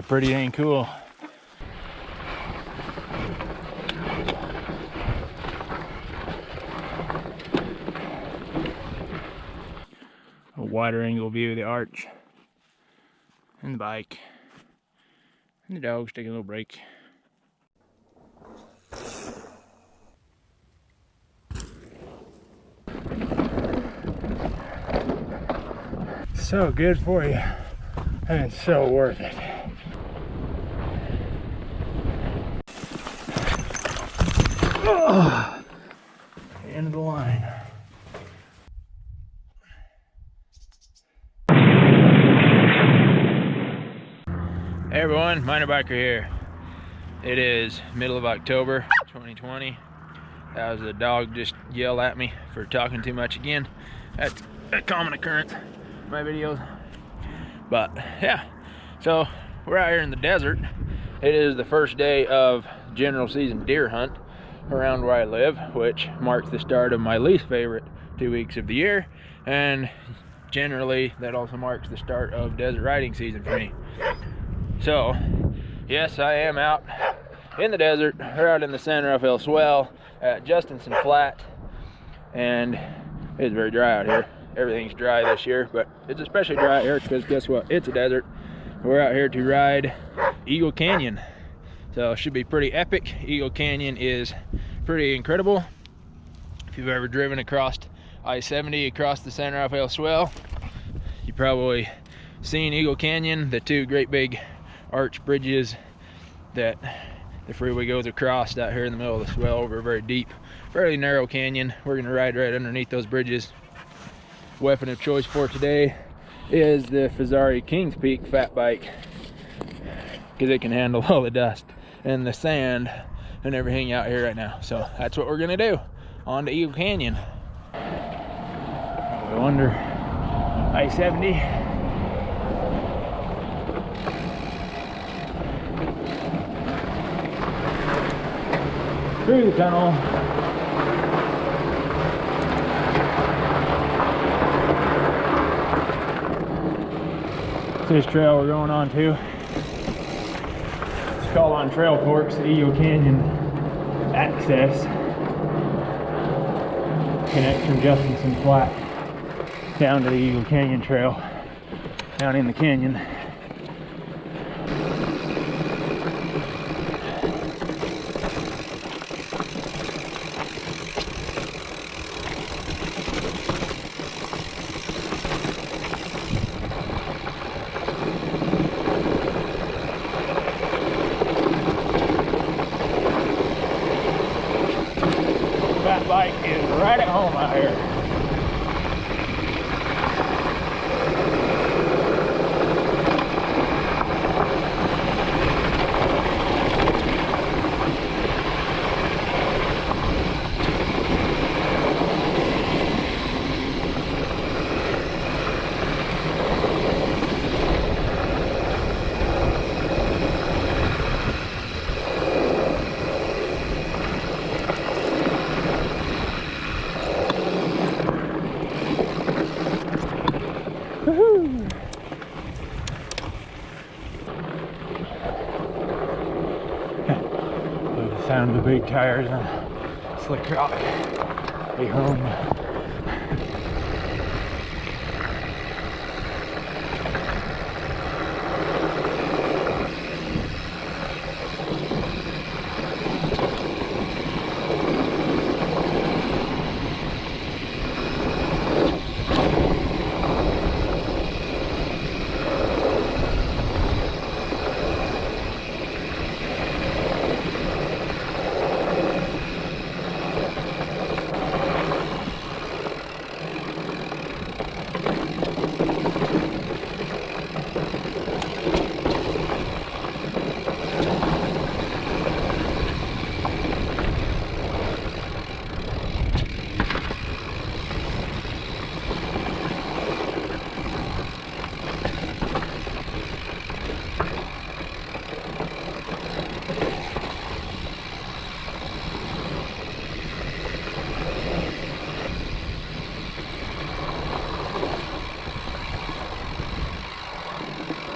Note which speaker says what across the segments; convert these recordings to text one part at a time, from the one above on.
Speaker 1: Pretty dang cool. A wider angle view of the arch and the bike. And the dog's taking a little break. So good for you, and so worth it. Oh, end of the line. Hey everyone, MinerBiker here. It is middle of October 2020. That was a dog just yelled at me for talking too much again. That's a common occurrence in my videos. But yeah, so we're out here in the desert. It is the first day of general season deer hunt around where I live, which marks the start of my least favorite 2 weeks of the year. And generally, that also marks the start of desert riding season for me. So, yes, I am out in the desert. We're out in the San Rafael Swell at Justinson Flat, and it's very dry out here. Everything's dry this year, but it's especially dry out here because guess what? It's a desert. We're out here to ride Eagle Canyon. So it should be pretty epic. Eagle Canyon is pretty incredible. If you've ever driven across I-70 across the San Rafael Swell, you've probably seen Eagle Canyon, the two great big arch bridges that the freeway goes across out here in the middle of the swell over a very deep, fairly narrow canyon. We're gonna ride right underneath those bridges. Weapon of choice for today is the Fezzari King's Peak fat bike, because it can handle all the dust and the sand and everything out here right now. So that's what we're gonna do. On to Eagle Canyon. I wonder, I-70. Through the tunnel. This trail we're going on to. It's called on Trail Forks, the Eagle Canyon access. Connects from Justinson Flat down to the Eagle Canyon Trail, down in the canyon. That bike is right at home out here. Woohoo! The sound of the big tires on slick rock. Be home.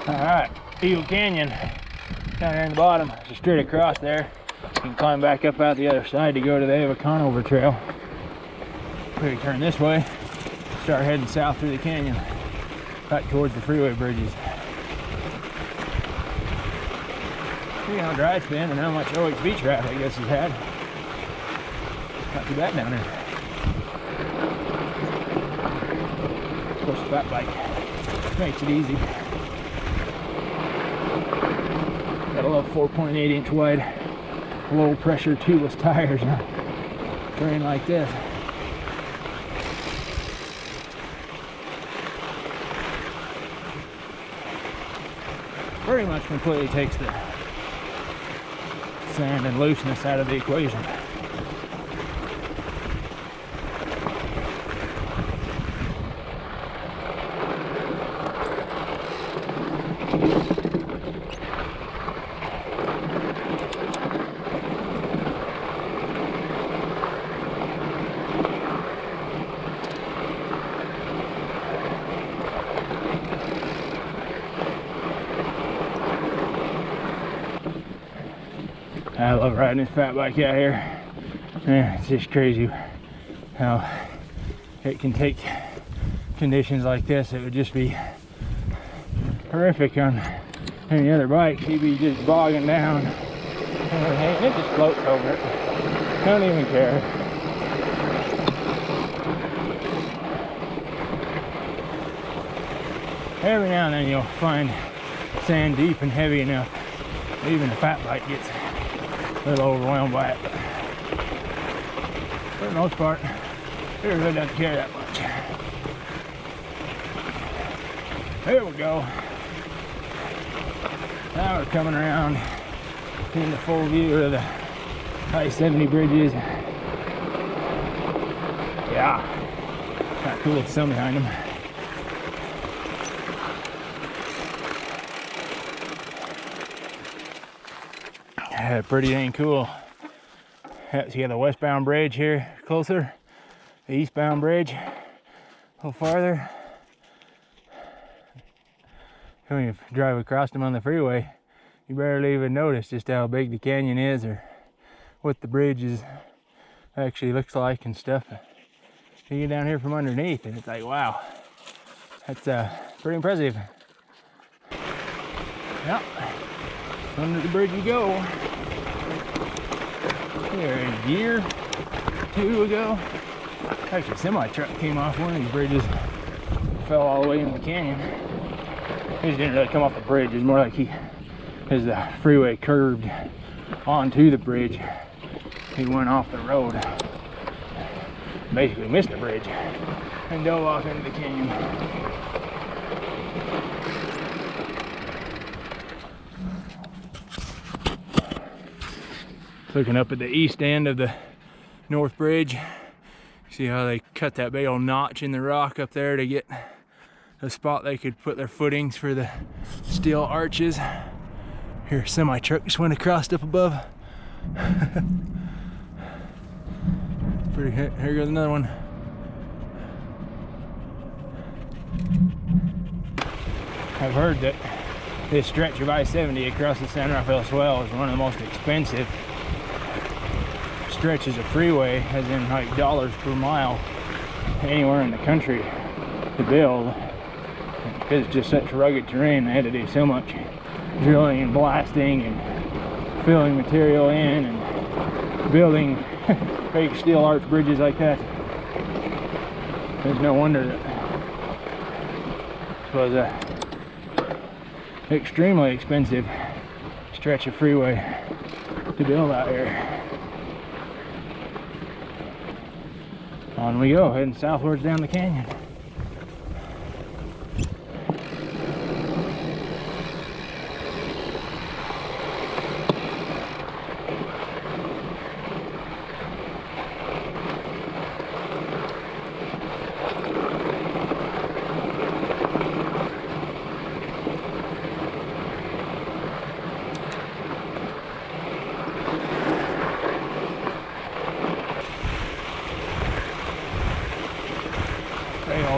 Speaker 1: All right, Eagle Canyon down there in the bottom. So straight across there, you can climb back up out the other side to go to the Ava Conover Trail. We turn this way, start heading south through the canyon, back towards the freeway bridges. See how dry it's been and how much OXB traffic I guess it's had. Not too bad down there. Of course, the fat bike makes it easy. Got a little 4.8-inch wide, low pressure tubeless tires on terrain like this. Pretty much completely takes the sand and looseness out of the equation. I love riding this fat bike out here. Man, it's just crazy how it can take conditions like this. It would just be horrific on any other bike. You'd be just bogging down and it just floats over it. Don't even care. Every now and then you'll find sand deep and heavy enough even a fat bike gets a little overwhelmed by it. But for the most part, it really doesn't care that much. There we go. Now we're coming around in the full view of the I-70 bridges. Yeah, kind of cool with the sun behind them. Pretty dang cool. So you got the westbound bridge here closer, the eastbound bridge a little farther. When you drive across them on the freeway, you barely even notice just how big the canyon is or what the bridge is actually looks like and stuff. You get down here from underneath and it's like, wow, that's pretty impressive. Yep, under the bridge you go. Here, a year or two ago, actually a semi-truck came off one of these bridges, fell all the way in the canyon. He just didn't really come off the bridge, it was more like as the freeway curved onto the bridge, he went off the road, basically missed the bridge, and dove off into the canyon. Looking up at the east end of the north bridge, see how they cut that big old notch in the rock up there to get a spot they could put their footings for the steel arches. Here, semi-truck just went across up above. Pretty, here goes another one. I've heard that this stretch of I-70 across the San Rafael Swell is one of the most expensive stretches of freeway, as in like dollars per mile anywhere in the country to build, because it's just such rugged terrain. They had to do so much drilling and blasting and filling material in and building big steel arch bridges like that. There's no wonder that it was a extremely expensive stretch of freeway to build out here. On we go, heading southwards down the canyon.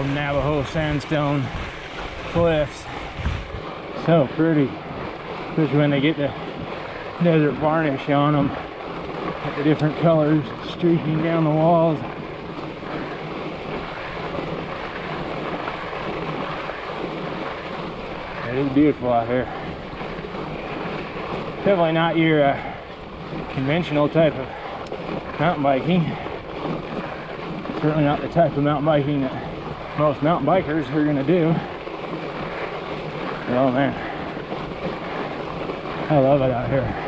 Speaker 1: Navajo sandstone cliffs, so pretty.
Speaker 2: especially when they get the desert varnish on them, with the different colors streaking down the walls. It is beautiful out here. Definitely not your conventional type of mountain biking. Certainly not the type of mountain biking that most mountain bikers are going to do. Oh man, I love it out here.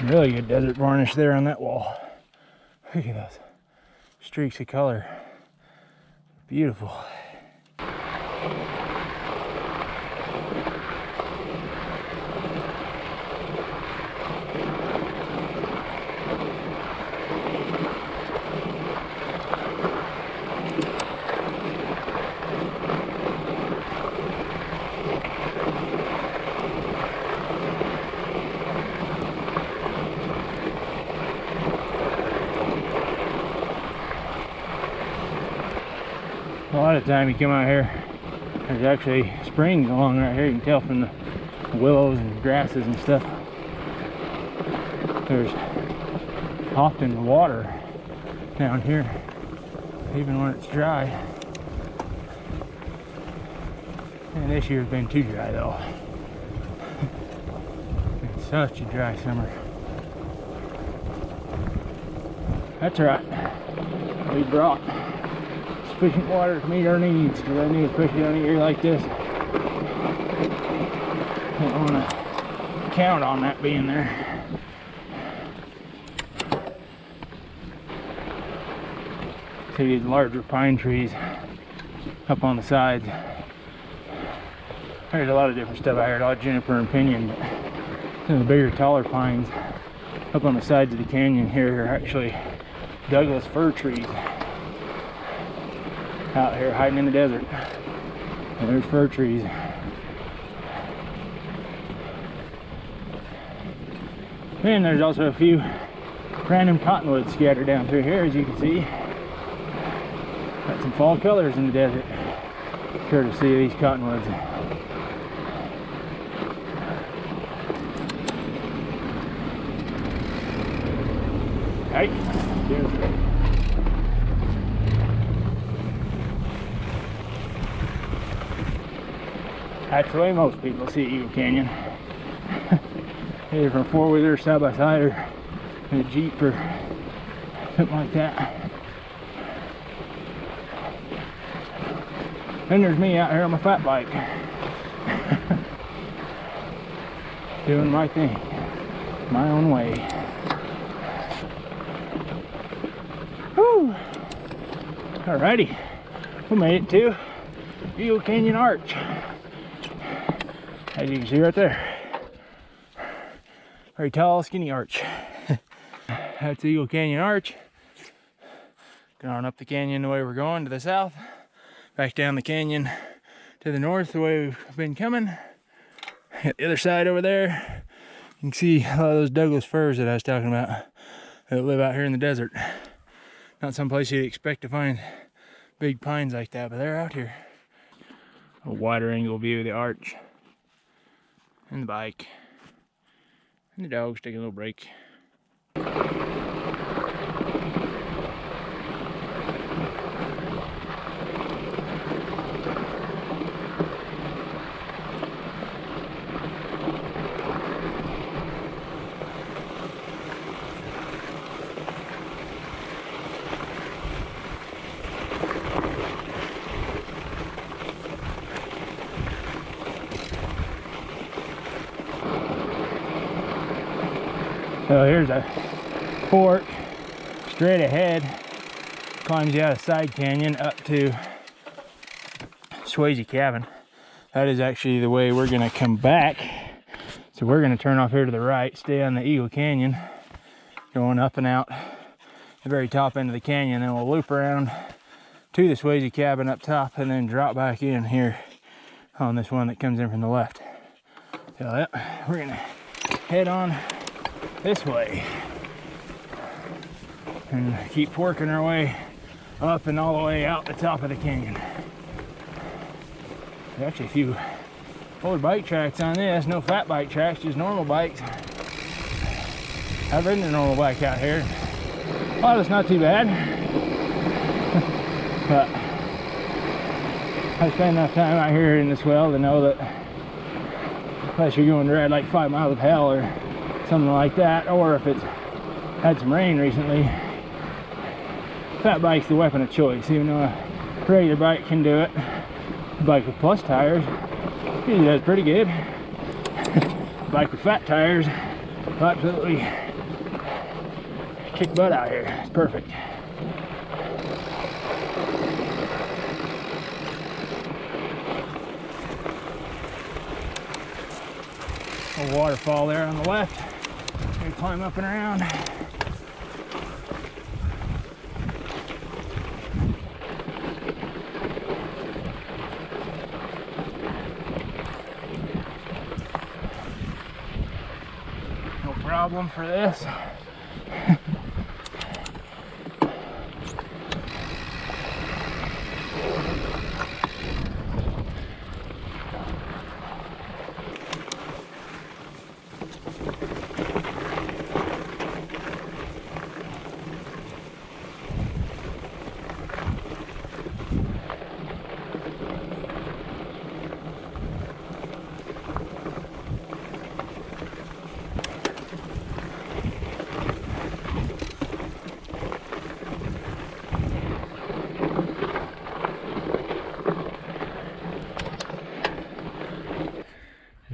Speaker 2: Really good desert varnish there on that wall. Look at those streaks of color. Beautiful. A lot of time you come out here, there's actually springs along right here. You can tell from the willows and grasses and stuff. There's often water down here, even when it's dry. And this year's been too dry though. It's such a dry summer. That's right. We brought sufficient water to meet our needs, because I knew, especially on a year like this, don't want to count on that being there. See these larger pine trees up on the sides. There's a lot of different stuff out here, a lot of juniper and pinyon, but some of the bigger, taller pines up on the sides of the canyon here are actually Douglas fir trees. Out here hiding in the desert. And there's fir trees. And there's also a few random cottonwoods scattered down through here, as you can see. Got some fall colors in the desert, courtesy of these cottonwoods. Hey, beautiful. That's the way most people see Eagle Canyon. Either from a four-wheeler, side-by-side, or in a Jeep or something like that. Then there's me out here on my fat bike. Doing my thing, my own way. Whew. Alrighty, we made it to Eagle Canyon Arch. As you can see right there, very tall, skinny arch. That's Eagle Canyon Arch. Going on up the canyon the way we're going to the south, back down the canyon to the north the way we've been coming. At the other side over there, you can see a lot of those Douglas firs that I was talking about that live out here in the desert. Not someplace you'd expect to find big pines like that, but they're out here. A wider angle view of the arch. And the bike. And the dog's taking a little break. So here's a fork straight ahead, climbs you out a side canyon up to Swasey Cabin. That is actually the way we're gonna come back. So we're gonna turn off here to the right, stay on the Eagle Canyon, going up and out the very top end of the canyon, then we'll loop around to the Swasey Cabin up top and then drop back in here on this one that comes in from the left. So we're gonna head on this way and keep working our way up and all the way out the top of the canyon. There's actually a few old bike tracks on this. No fat bike tracks, just normal bikes. I've ridden a normal bike out here. Well, it's not too bad. But I spend enough time out here in the swell to know that unless you're going to ride like 5 miles of hell or something like that, or if it's had some rain recently, fat bike's the weapon of choice. Even though a regular bike can do it, a bike with plus tires usually does pretty good. A bike with fat tires will absolutely kick butt out here. It's perfect. A waterfall there on the left. We climb up and around. No problem for this.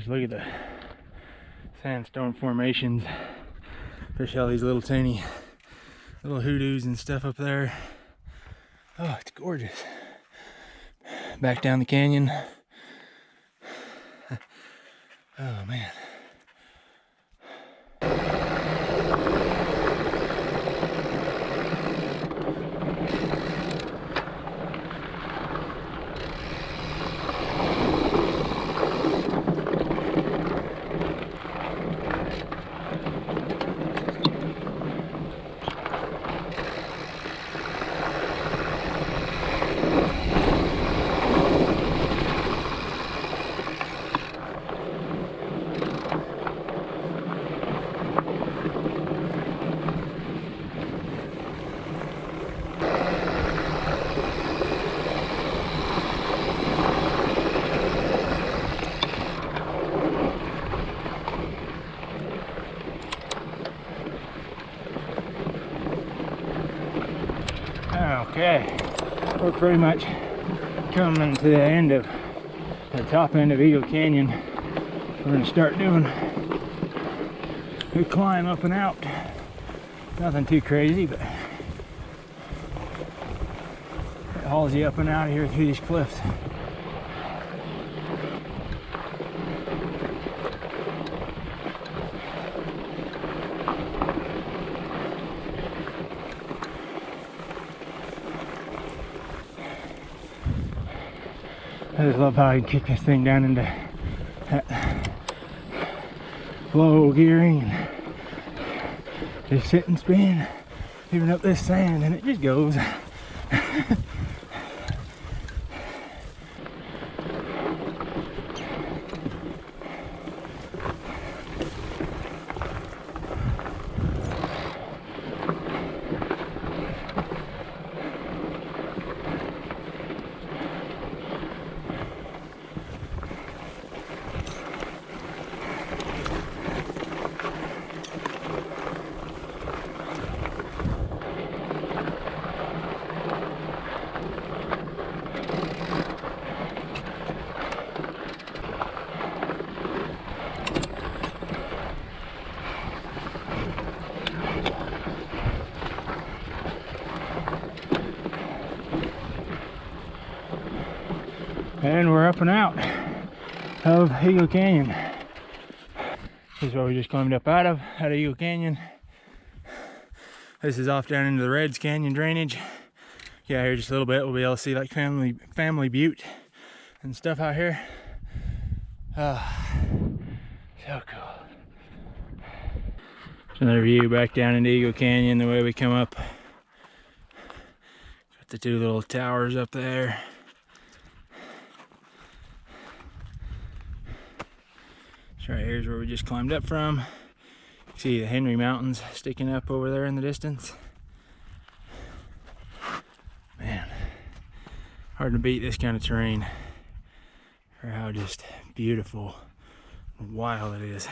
Speaker 2: Look at the sandstone formations, especially all these little tiny little hoodoos and stuff up there. Oh, it's gorgeous. Back down the canyon. Oh man. Okay, we're pretty much coming to the end of the top end of Eagle Canyon. We're going to start doing a climb up and out. Nothing too crazy, but it hauls you up and out of here through these cliffs. I just love how I can kick this thing down into that low gearing and just sit and spin, even up this sand, and it just goes. And we're up and out of Eagle Canyon. This is what we just climbed up out of Eagle Canyon. This is off down into the Reds Canyon drainage. Yeah, here just a little bit we'll be able to see like family butte and stuff out here. So cool. There's another view back down into Eagle Canyon the way we come up. Got the two little towers up there. So right here's where we just climbed up from. See the Henry Mountains sticking up over there in the distance. Man, hard to beat this kind of terrain for how just beautiful and wild it is.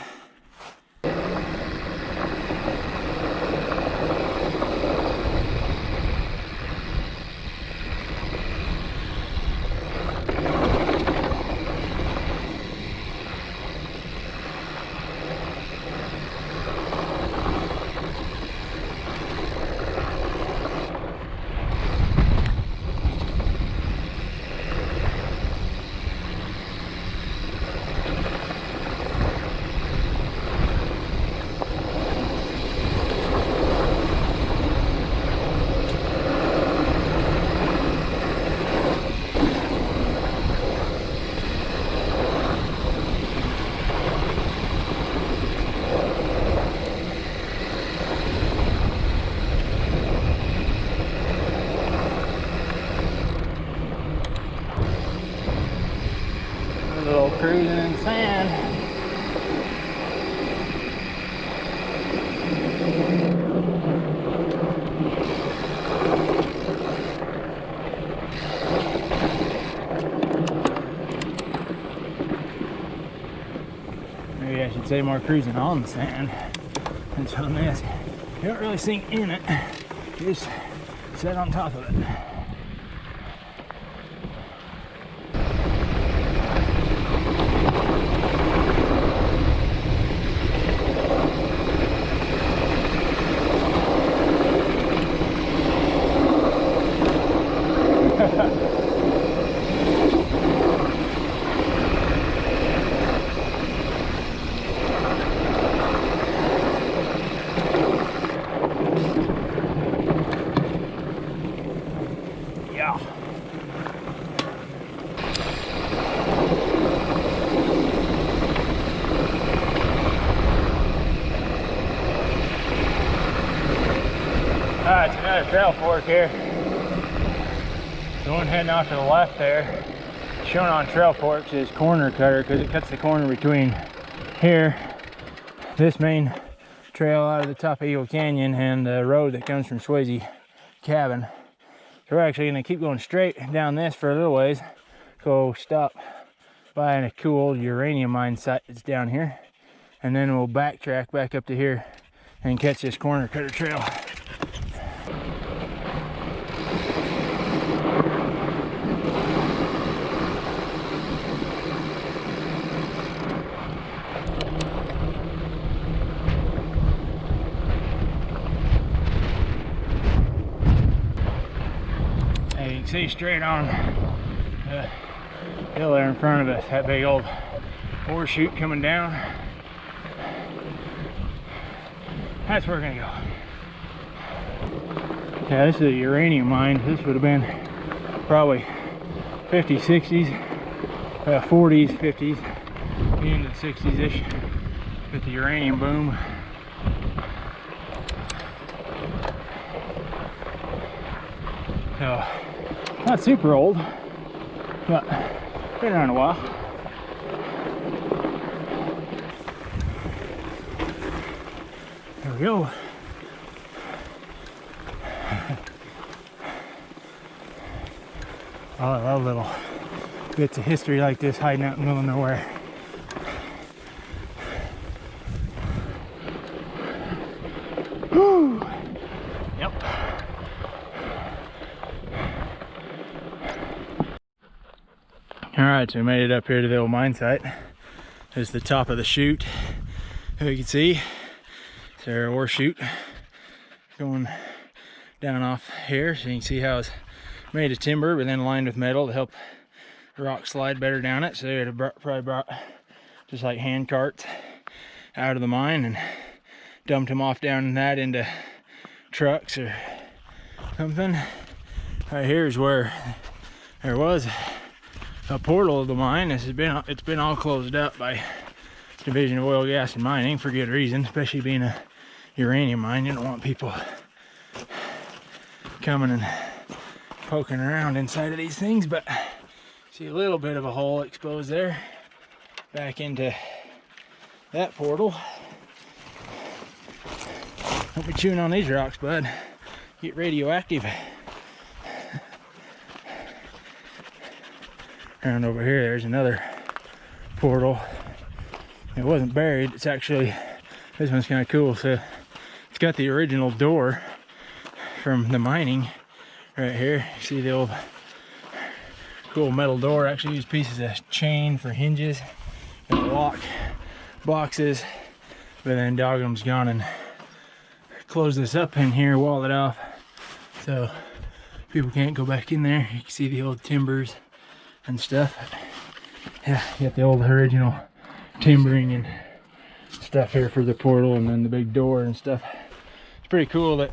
Speaker 2: Cruising in sand. Maybe I should say more cruising on the sand than on this. You don't really sink in it, you just sit on top of it. It's another trail fork here. The one heading off to the left there, shown on trail forks, is corner cutter because it cuts the corner between here, this main trail out of the top of Eagle Canyon, and the road that comes from Swasey Cabin. So we're actually going to keep going straight down this for a little ways, go stop by a cool old uranium mine site that's down here, and then we'll backtrack back up to here and catch this corner cutter trail. You can see straight on the hill there in front of us, that big old ore chute coming down. That's where we're gonna go. Yeah, this is a uranium mine. This would have been probably 50s, 60s, 40s, 50s, into the 60s-ish with the uranium boom. So, not super old, but been around a while. There we go. Oh, I love little bits of history like this hiding out in the middle of nowhere. Whew. Yep. Alright, so we made it up here to the old mine site. There's the top of the chute. As you can see, it's our ore chute going down off here. So you can see how it's made of timber, but then lined with metal to help the rock slide better down it. So they probably brought just like hand carts out of the mine and dumped them off down that into trucks or something. Right here is where there was a portal of the mine. It's been all closed up by Division of Oil, Gas and Mining for good reason, especially being a uranium mine. You don't want people coming and poking around inside of these things, but see a little bit of a hole exposed there back into that portal. Don't be chewing on these rocks, bud. Get radioactive. Around over here, there's another portal. It wasn't buried. It's actually, this one's kind of cool. So it's got the original door from the mining right here. You see the old cool metal door. Actually used pieces of chain for hinges and lock boxes. But then Doggum's gone and closed this up in here, walled it off, so people can't go back in there. You can see the old timbers and stuff. Yeah, you got the old original timbering and stuff here for the portal, and then the big door and stuff. It's pretty cool that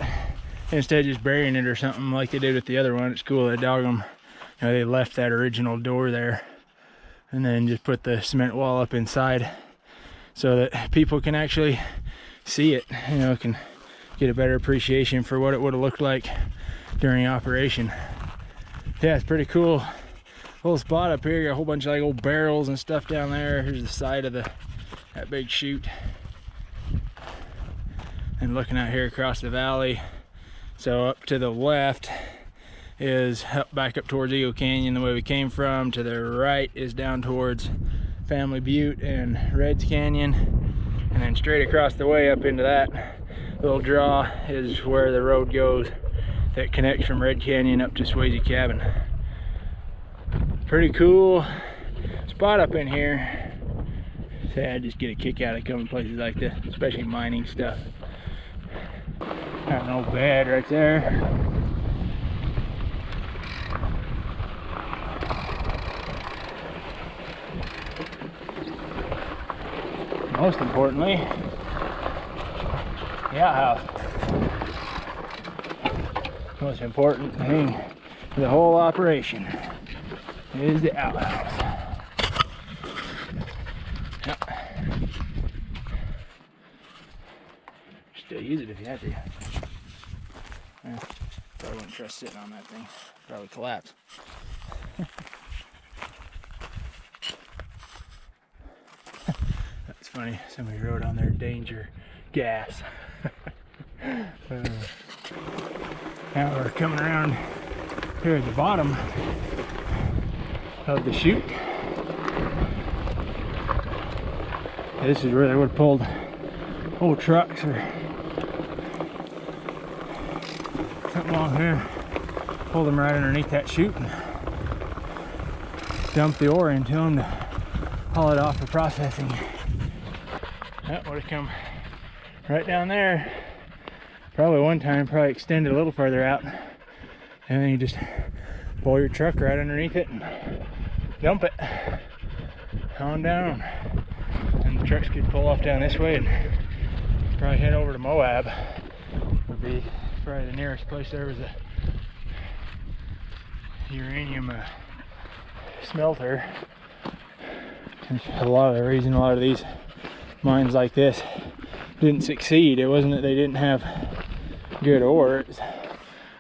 Speaker 2: instead of just burying it or something like they did with the other one, it's cool that Doggum, you know, they left that original door there and then just put the cement wall up inside so that people can actually see it, you know, can get a better appreciation for what it would have looked like during operation. Yeah, it's pretty cool little spot up here. Got a whole bunch of like old barrels and stuff down there. Here's the side of that big chute. And looking out here across the valley, so up to the left is back up towards Eagle Canyon the way we came from. To the right is down towards Family Butte and Reds Canyon, and then straight across the way up into that little draw is where the road goes that connects from Red Canyon up to Swasey Cabin. Pretty cool spot up in here. So I just get a kick out of coming places like this, especially mining stuff. Got an old bed right there. Most importantly, the outhouse. Most important thing for the whole operation is the outhouse. Yep. Still use it if you had to. Yeah, probably wouldn't trust sitting on that thing. Probably collapse. That's funny. Somebody wrote on there, danger gas. Now we're coming around here at the bottom of the chute. This is where they would have pulled old trucks or something along here, pulled them right underneath that chute and dump the ore into them to haul it off for processing. That would have come right down there. Probably one time, probably extended a little further out, and then you just pull your truck right underneath it and dump it on down, and the trucks could pull off down this way and probably head over to Moab. Would be probably the nearest place there was a uranium smelter. And a lot of the reason a lot of these mines like this didn't succeed, it wasn't that they didn't have good ore,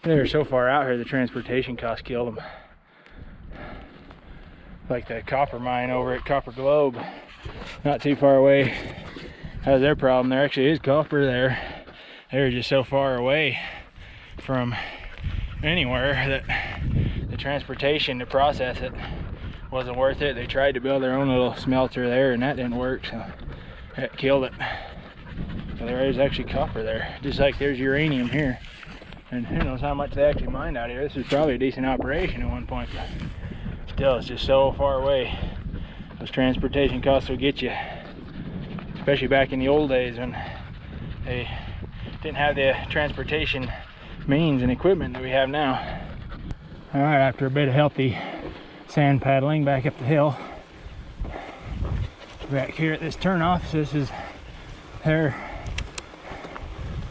Speaker 2: they were so far out here the transportation costs killed them. Like the copper mine over at Copper Globe, not too far away, has their problem. There actually is copper there. They were just so far away from anywhere that the transportation to process it wasn't worth it. They tried to build their own little smelter there and that didn't work, so that killed it. So there is actually copper there, just like there's uranium here. And who knows how much they actually mined out here. This is probably a decent operation at one point, but still it's just so far away. Those transportation costs will get you, especially back in the old days when they didn't have the transportation means and equipment that we have now. All right, after a bit of healthy sand paddling back up the hill, back here at this turnoff. So this is there.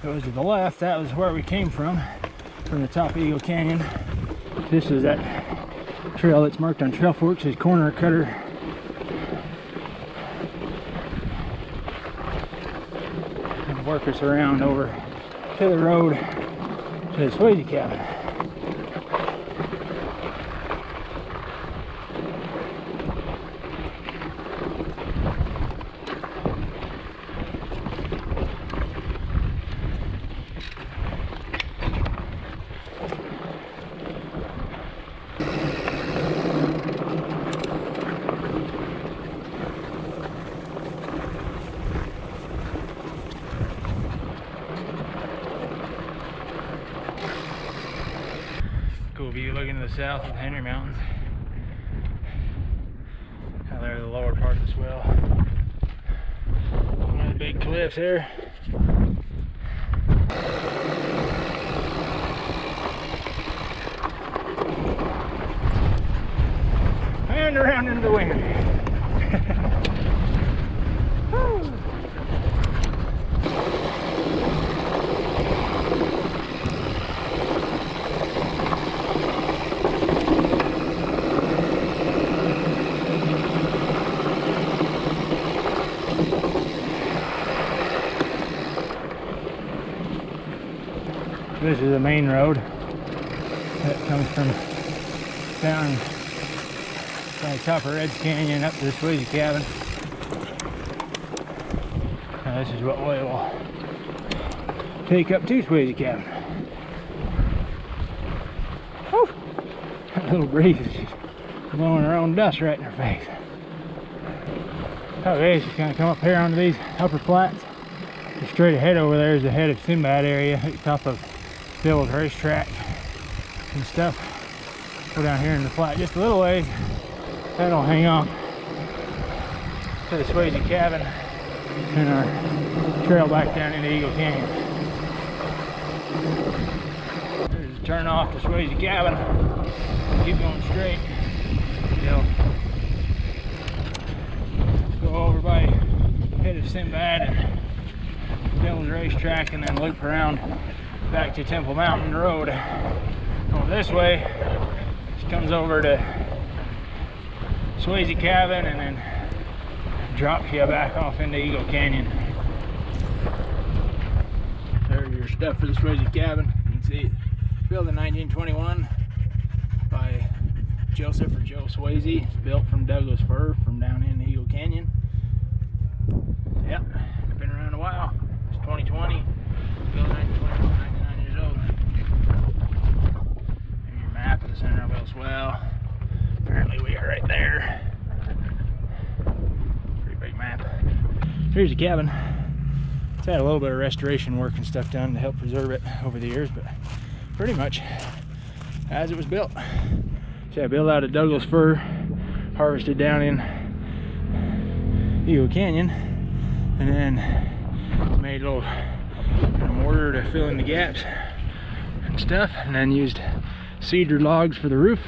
Speaker 2: It was to the left. That was where we came from the top of Eagle Canyon. This is that trail that's marked on Trail Forks as Corner Cutter. And work us around over to the road to the Swasey Cabin. Cool view looking to the south of the Henry Mountains. Out there, the lower part of the swell. One of the big cliffs here. And around into the wind. This is the main road that comes from down by the top of Reds Canyon up to the Swasey Cabin. Now this is what we will take up to Swasey Cabin. Whew. That little breeze is just blowing her own dust right in her face. Okay, so just gonna come up here onto these upper flats. Just straight ahead over there is the head of Sinbad area at the top of Bill's racetrack and stuff. Go down here in the flat just a little ways. That'll hang on to the Swasey Cabin and our trail back down into Eagle Canyon. There's a turn off to Swasey Cabin. Keep going straight. Go over by head of Sinbad and Bill's racetrack and then loop around back to Temple Mountain Road. Going this way, just comes over to Swasey Cabin and then drops you back off into Eagle Canyon. There's your stuff for the Swasey Cabin. You can see it built in 1921 by Joseph or Joe Swasey. It's built from Douglas fir from down in Eagle Canyon. Yep, it's been around a while. It's 2020. Built in 1921, 99 years old. There's your map of the San Rafael Swell. Apparently we are right there. Pretty big map. Here's the cabin. It's had a little bit of restoration work and stuff done to help preserve it over the years, but pretty much as it was built. So I built out of Douglas fir, harvested down in Eagle Canyon, and then made a little kind of mortar to fill in the gaps and stuff, and then used cedar logs for the roof.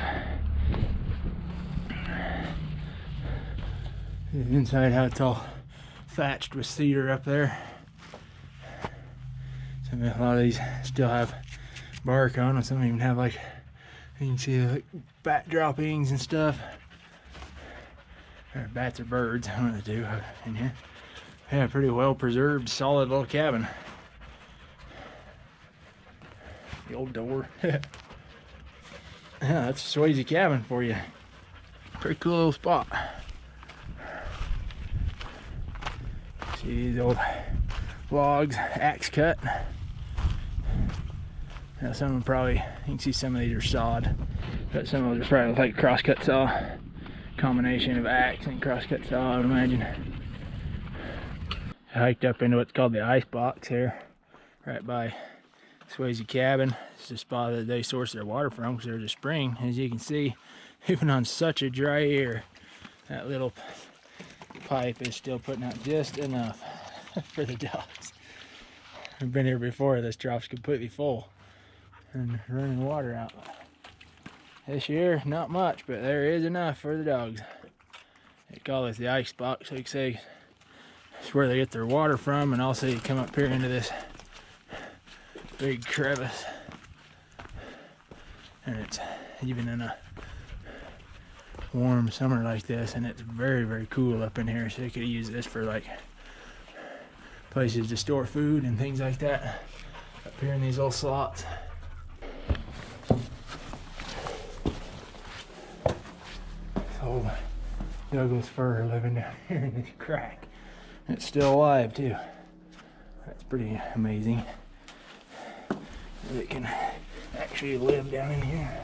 Speaker 2: Inside how it's all thatched with cedar up there. A lot of these still have bark on them. Some even have, like, you can see, like bat droppings and stuff. Or bats or birds, one of the two in here. Yeah, pretty well preserved, solid little cabin. The old door. Yeah, that's Swasey Cabin for you. Pretty cool little spot. See these old logs, axe cut. Now some of them probably, you can see some of these are sawed, but some of those are probably like crosscut saw. Combination of axe and crosscut saw, I would imagine. I hiked up into what's called the ice box here, right by Swasey Cabin. It's the spot that they source their water from because there's a spring. As you can see, even on such a dry year, that little pipe is still putting out just enough for the dogs. I've been here before, this drop's completely full and running water out. This year, not much, but there is enough for the dogs. They call this the ice box, like I say. It's where they get their water from, and also you come up here into this big crevice. And it's even in a warm summer like this, and it's very, very cool up in here, so you could use this for like places to store food and things like that up here in these little slots. Old Douglas fir living down here in this crack. It's still alive too. That's pretty amazing that it can actually live down in here.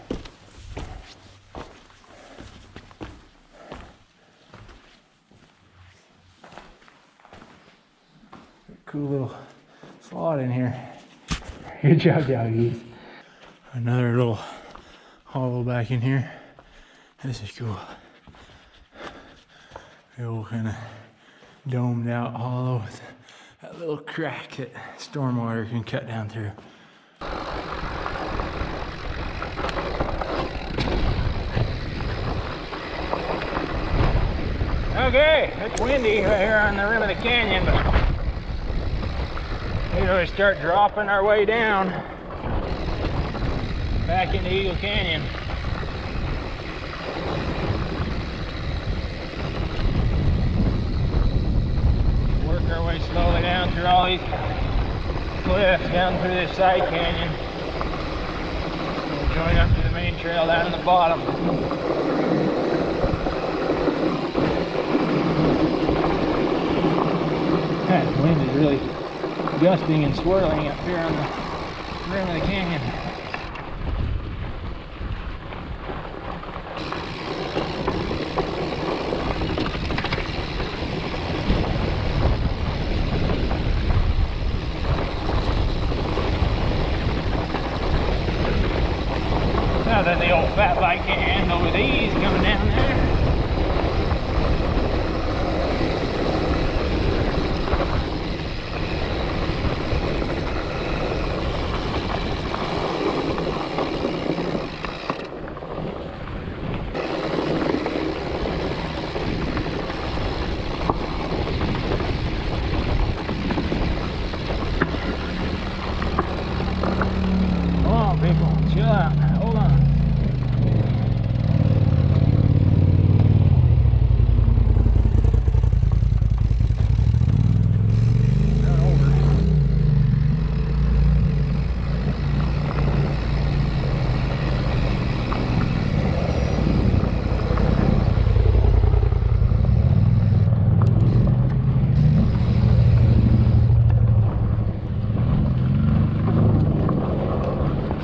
Speaker 2: Cool little slot in here. Good job, doggies. Another little hollow back in here. This is cool. The old kind of domed out hollow with that little crack that stormwater can cut down through. Okay, it's windy right here on the rim of the canyon, but we really start dropping our way down back into Eagle Canyon. Work our way slowly down through all these cliffs, down through this side canyon. We'll join up to the main trail down in the bottom. The wind is really gusting and swirling up here on the rim of the canyon. Now that the old fat bike can't handle with ease coming down there. Chill out. Hold on. Run over.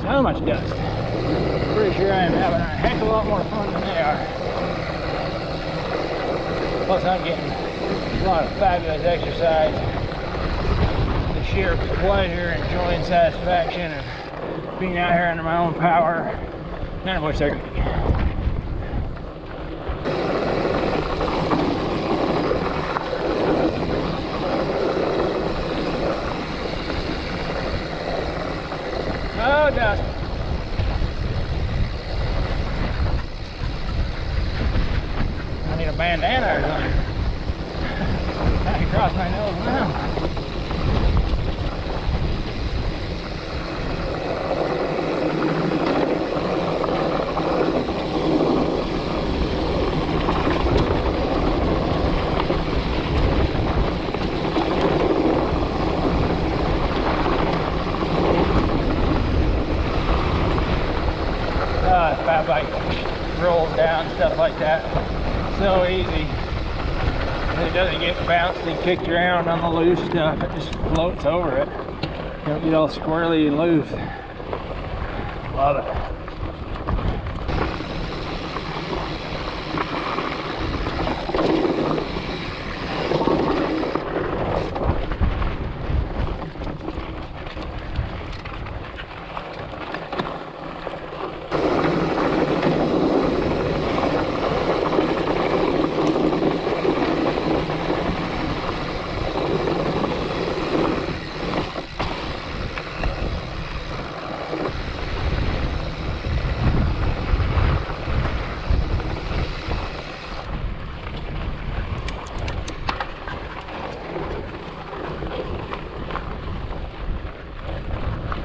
Speaker 2: So much dust. Pretty sure I am having a heck of a lot more fun than they are. Plus I'm getting a lot of fabulous exercise. The sheer pleasure and joy and satisfaction of being out here under my own power. None of which they're getting. Oh, dust. I need a bandana or something. I can cross my nose now. Fat bike rolls down, stuff like that. So easy. And it doesn't get bounced and kicked around on the loose stuff. It just floats over it. You don't get all squirrely and loose. Love it.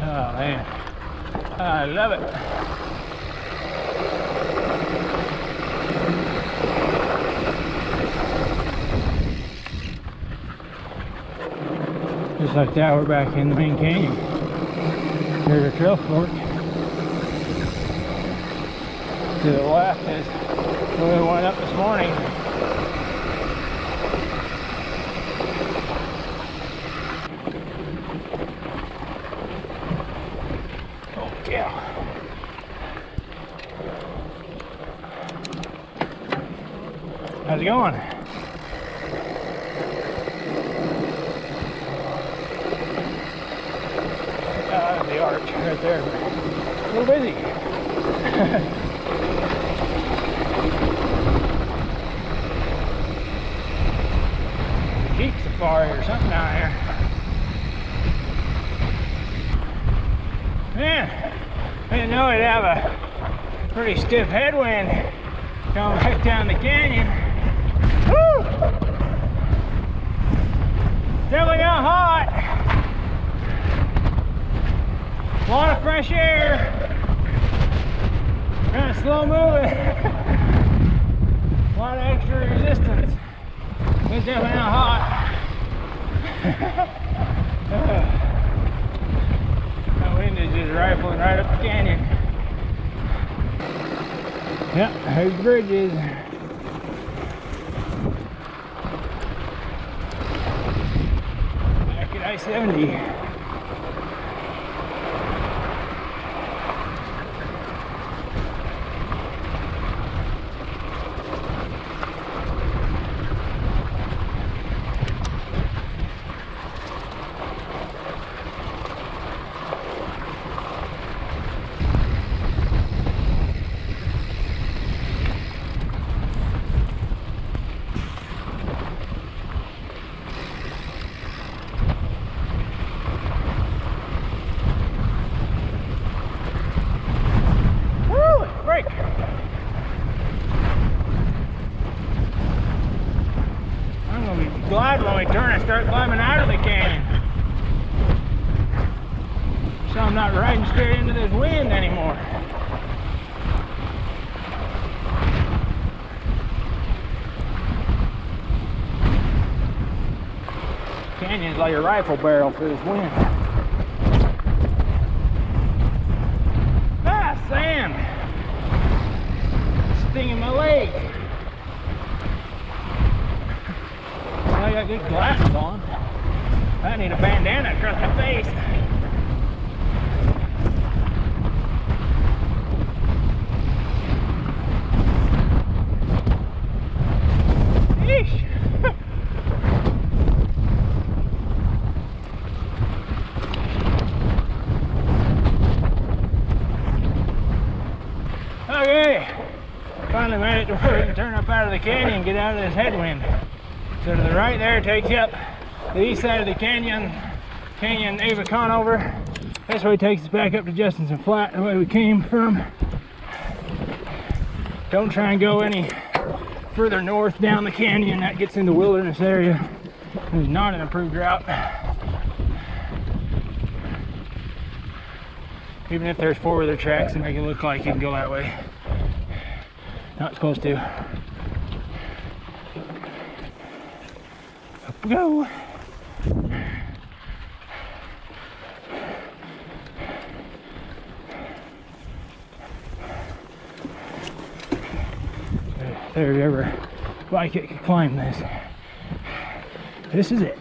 Speaker 2: Oh man, I love it. Just like that, we're back in the main canyon. Here's our trail fork. To the left is where we went up this morning. Yeah. How's it going? There's the arch right there. A little busy. Jeep safari or something down here. Man, I didn't know we'd have a pretty stiff headwind going back down the canyon. Woo! Definitely got hot. A lot of fresh air. Kind of slow moving. A lot of extra resistance. It's definitely not hot. That wind is just rifling right up the canyon. Yep, there's the bridges. Back at I-70. Glad when we turn and start climbing out of the canyon. So I'm not riding straight into this wind anymore. Canyon's like a rifle barrel for this wind. Ah, sand! Stinging my leg. I got good glasses on. I need a bandana across my face. Yeesh. Okay, finally made it to where we can turn up out of the canyon and get out of this headwind. So to the right there takes you up the east side of the canyon Ava Conover. This way takes us back up to Justinson Flat, the way we came from. Don't try and go any further north down the canyon, that gets in the wilderness area. It's not an approved route. Even if there's four-wheeler tracks that make it look like you can go that way. Not supposed to. Up we go. If there's ever a bike that can climb this, this is it.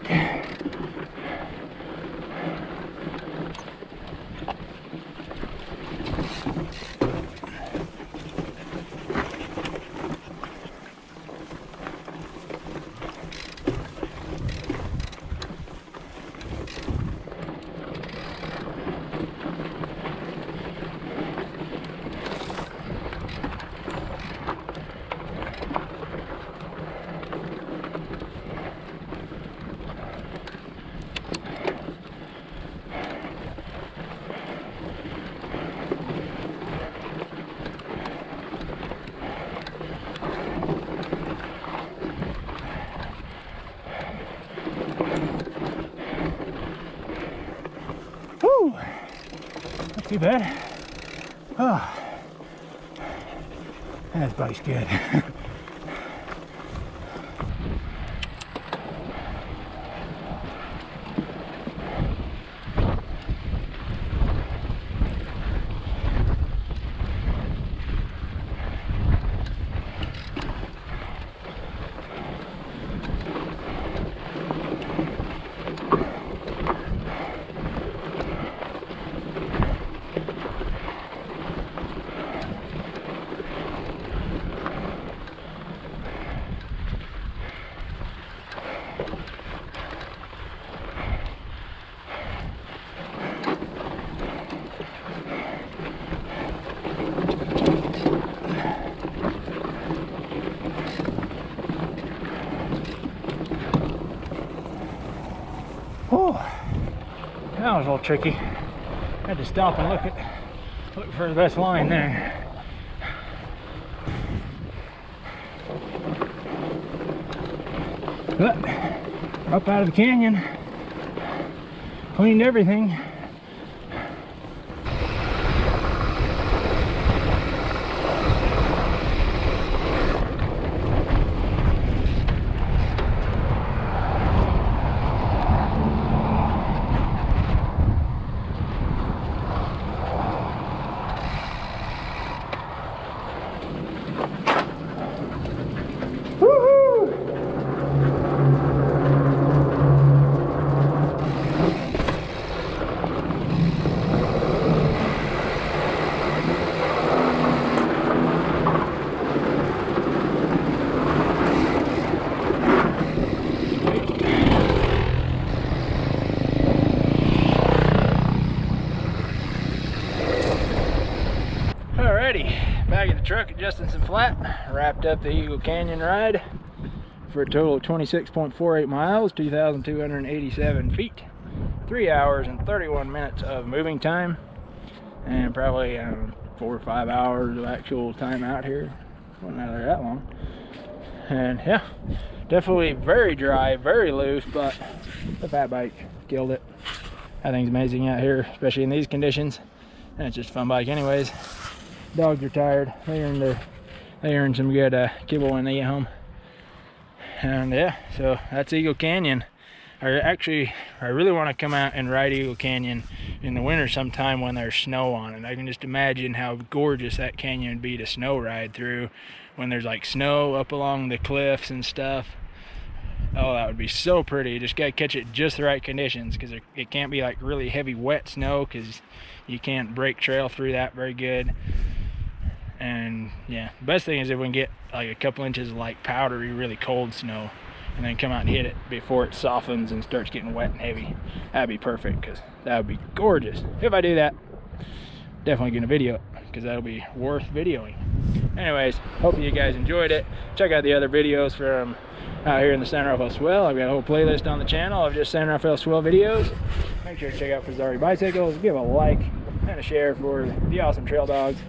Speaker 2: Not too bad. Oh, that bike's good. was a little tricky. Had to stop and look for the best line there. But up out of the canyon, cleaned everything. Back at the truck, adjusting some flat. Wrapped up the Eagle Canyon ride for a total of 26.48 miles, 2,287 feet, 3 hours and 31 minutes of moving time, and probably 4 or 5 hours of actual time out here. Wasn't out there that long. And yeah, definitely very dry, very loose, but the fat bike killed it. That thing's amazing out here, especially in these conditions, and it's just a fun bike anyways. Dogs are tired. They earned some good kibble when they get home. And yeah, so that's Eagle Canyon. I really want to come out and ride Eagle Canyon in the winter sometime when there's snow on it. I can just imagine how gorgeous that canyon would be to snow ride through when there's like snow up along the cliffs and stuff. Oh, that would be so pretty. You just gotta catch it just the right conditions, because it can't be like really heavy wet snow, because you can't break trail through that very good. And yeah, the best thing is if we can get like a couple inches of like powdery, really cold snow, and then come out and hit it before it softens and starts getting wet and heavy. That'd be perfect, because that would be gorgeous. If I do that, definitely gonna video it, because that'll be worth videoing. Anyways, hope you guys enjoyed it. Check out the other videos from out here in the San Rafael Swell. I've got a whole playlist on the channel of just San Rafael Swell videos. Make sure to check out Fezzari bicycles. Give a like and a share for the awesome trail dogs.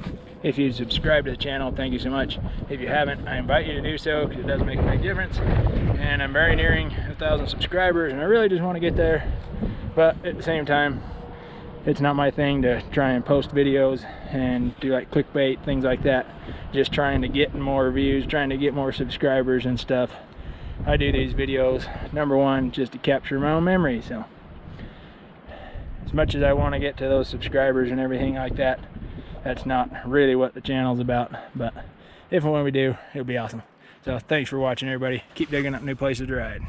Speaker 2: If you subscribe to the channel, thank you so much. If you haven't, I invite you to do so, because it does make a big difference. And I'm very nearing 1,000 subscribers, and I really just want to get there. But at the same time, it's not my thing to try and post videos and do like clickbait, things like that. Just trying to get more views, trying to get more subscribers and stuff. I do these videos, number one, just to capture my own memory. So as much as I want to get to those subscribers and everything like that, that's not really what the channel's about. But if and when we do, it'll be awesome. So thanks for watching, everybody. Keep digging up new places to ride.